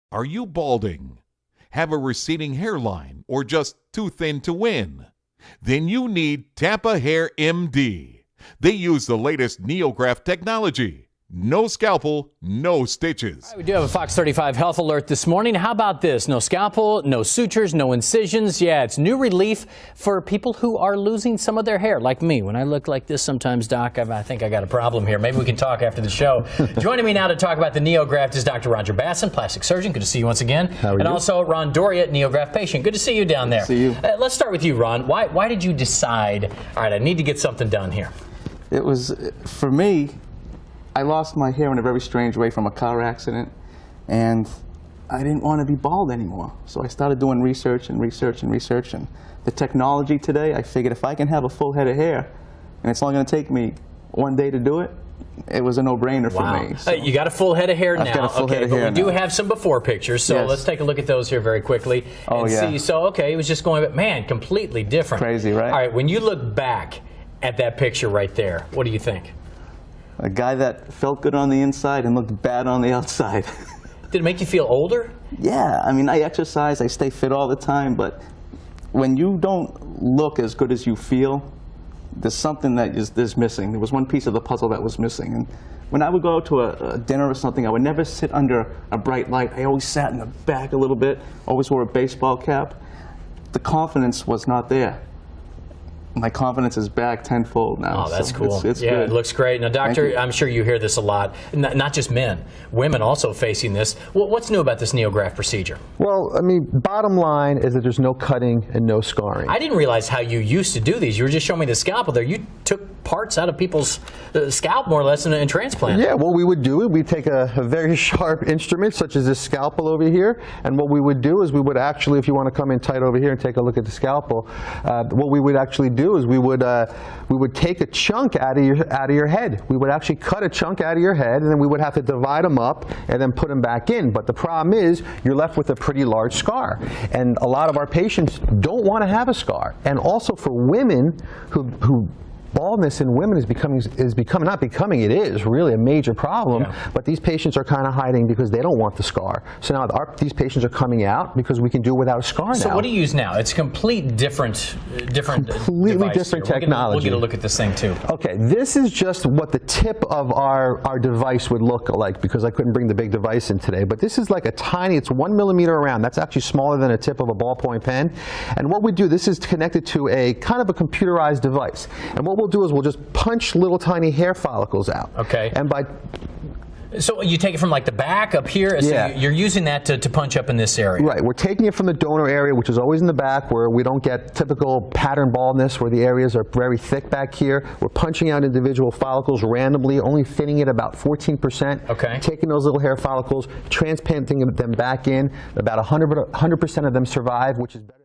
Are you balding? Have a receding hairline or just too thin to win? Then you need Tampa Hair MD. They use the latest NeoGraft technology. No scalpel, no stitches. We do have a Fox 35 health alert this morning. How about this? No scalpel, no sutures, no incisions. Yeah, it's new relief for people who are losing some of their hair, like me. When I look like this sometimes, Doc, I think I got a problem here. Maybe we can talk after the show. Joining me now to talk about the NeoGraft is Dr. Roger Basson, plastic surgeon. Good to see you once again. How are you? And also Ron Doria, NeoGraft patient. Good to see you down there. See you. Let's start with you, Ron. Why did you decide, all right, I need to get something done here? It was, for me, I lost my hair in a very strange way from a car accident, and I didn't want to be bald anymore. So I started doing research and research and research. And the technology today, I figured if I can have a full head of hair, and it's only going to take me one day to do it, it was a no-brainer for me. So you got a full head of hair now. I've got a full head of hair but we do now. have some before pictures, so Yes. let's take a look at those here very quickly and see. So, okay, it was just going, but man, completely different. Crazy, right? All right, when you look back at that picture right there, what do you think? A guy that felt good on the inside and looked bad on the outside. Did it make you feel older? Yeah, I mean, I exercise, I stay fit all the time, but when you don't look as good as you feel, there's something that is missing. There was one piece of the puzzle that was missing. And when I would go to a dinner or something, I would never sit under a bright light. I always sat in the back a little bit, always wore a baseball cap. The confidence was not there. My confidence is back tenfold now. Oh, that's so cool. It's yeah, good. It looks great. Now, Doctor, I'm sure you hear this a lot. Not just men, women also facing this. What's new about this NeoGraft procedure? Well, I mean, bottom line is that there's no cutting and no scarring. I didn't realize how you used to do these. You were just showing me the scalpel there. You took parts out of people's scalp, more or less, and transplanted. Yeah, what we would do is we'd take a very sharp instrument, such as this scalpel over here, and what we would do is we would actually, if you want to come in tight over here and take a look at the scalpel, what we would actually do is we would take a chunk out of your head. We would actually cut a chunk out of your head, and then we would have to divide them up and then put them back in. But the problem is you're left with a pretty large scar, and a lot of our patients don't want to have a scar. And also for women who baldness in women it is really a major problem, but these patients are kind of hiding because they don't want the scar. So now these patients are coming out because we can do it without a scar now. So what do you use now? It's completely different completely different technology. We'll get a look at this thing too. Okay, this is just what the tip of our device would look like, because I couldn't bring the big device in today, but this is like a tiny, it's 1 millimeter around. That's actually smaller than a tip of a ballpoint pen. And what we do, this is connected to a kind of a computerized device. And what we'll do is we'll just punch little tiny hair follicles out. Okay. And so you take it from like the back up here, so yeah. You're using that to punch up in this area. Right, we're taking it from the donor area, which is always in the back, where we don't get typical pattern baldness, where the areas are very thick back here. We're punching out individual follicles randomly, only thinning it about 14%. Okay. Taking those little hair follicles, transplanting them back in. About 100% of them survive, which is better.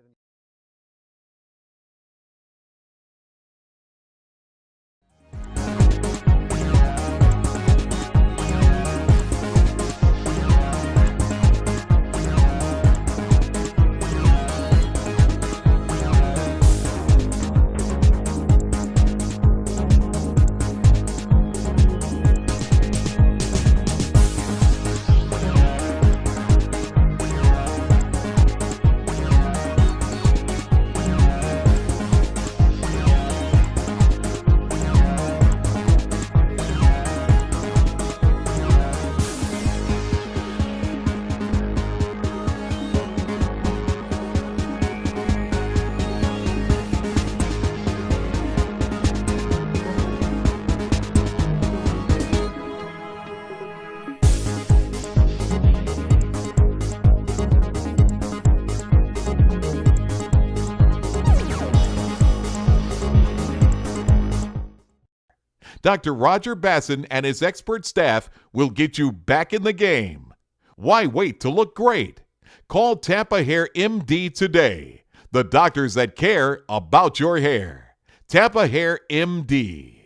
Dr. Roger Basson and his expert staff will get you back in the game. Why wait to look great? Call Tampa Hair MD today. The doctors that care about your hair. Tampa Hair MD.